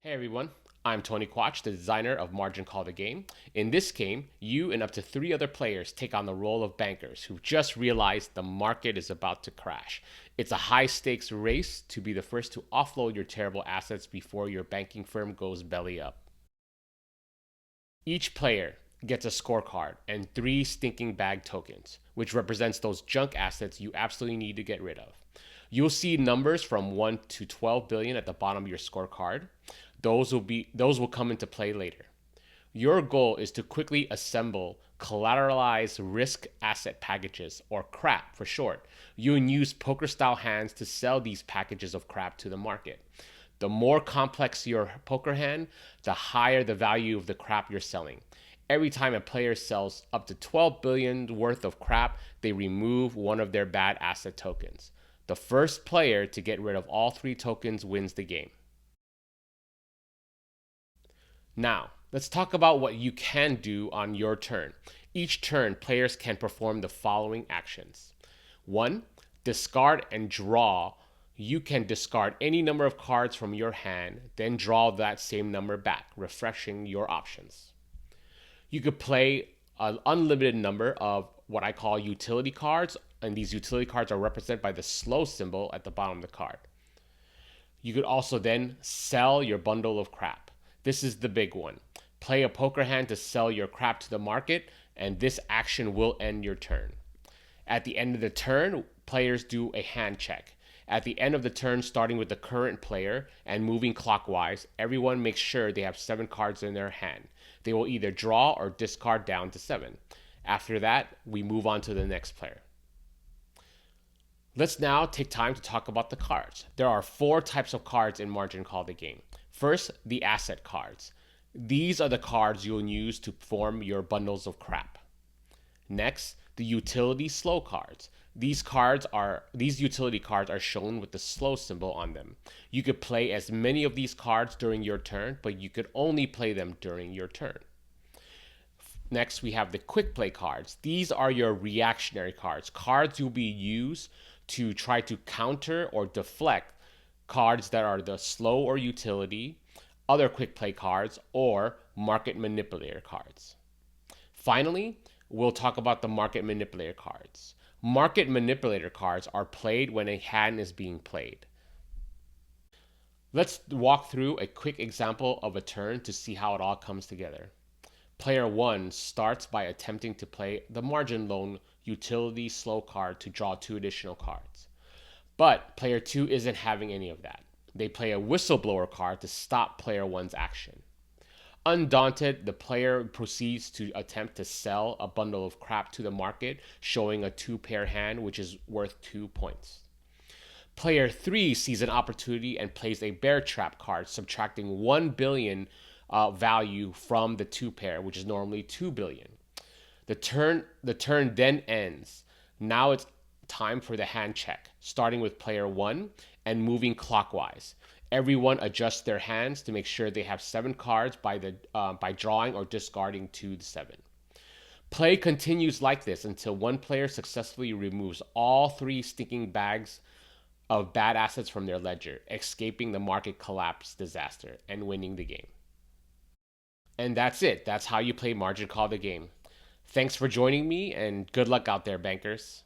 Hey everyone, I'm Tony Quach, the designer of Margin Call the Game. In this game, you and up to 3 other players take on the role of bankers who've just realized the market is about to crash. It's a high stakes race to be the first to offload your terrible assets before your banking firm goes belly up. Each player gets a scorecard and 3 stinking bag tokens, which represents those junk assets you absolutely need to get rid of. You'll see numbers from 1 to 12 billion at the bottom of your scorecard. Those will come into play later. Your goal is to quickly assemble collateralized risk asset packages, or crap for short. You'll use poker style hands to sell these packages of crap to the market. The more complex your poker hand, the higher the value of the crap you're selling. Every time a player sells up to 12 billion worth of crap, they remove one of their bad asset tokens. The first player to get rid of all 3 tokens wins the game. Now, let's talk about what you can do on your turn. Each turn, players can perform the following actions. 1. Discard and draw. You can discard any number of cards from your hand, then draw that same number back, refreshing your options. You could play an unlimited number of what I call utility cards, and these utility cards are represented by the slow symbol at the bottom of the card. You could also then sell your bundle of crap. This is the big one. Play a poker hand to sell your crap to the market, and this action will end your turn. At the end of the turn, players do a hand check. At the end of the turn, starting with the current player and moving clockwise, everyone makes sure they have 7 cards in their hand. They will either draw or discard down to 7. After that, we move on to the next player. Let's now take time to talk about the cards. There are 4 types of cards in Margin Call the Game. First, the asset cards. These are the cards you'll use to form your bundles of crap. Next, the utility slow cards. These utility cards are shown with the slow symbol on them. You could play as many of these cards during your turn, but you could only play them during your turn. Next, we have the quick play cards. These are your reactionary cards. Cards you'll be used to try to counter or deflect cards that are the slow or utility, other quick play cards, or market manipulator cards. Finally, we'll talk about the market manipulator cards. Market manipulator cards are played when a hand is being played. Let's walk through a quick example of a turn to see how it all comes together. Player 1 starts by attempting to play the margin loan utility slow card to draw 2 additional cards. But player 2 isn't having any of that. They play a whistleblower card to stop player 1's action. Undaunted, the player proceeds to attempt to sell a bundle of crap to the market, showing a 2-pair hand, which is worth 2 points. Player 3 sees an opportunity and plays a bear trap card, subtracting 1 billion value from the 2-pair, which is normally 2 billion. The turn then ends. Now it's time for the hand check, starting with player 1 and moving clockwise. Everyone adjusts their hands to make sure they have 7 cards by drawing or discarding 2 to 7. Play continues like this until one player successfully removes all 3 stinking bags of bad assets from their ledger, escaping the market collapse disaster and winning the game. And that's it. That's how you play Margin Call the Game. Thanks for joining me, and good luck out there, bankers.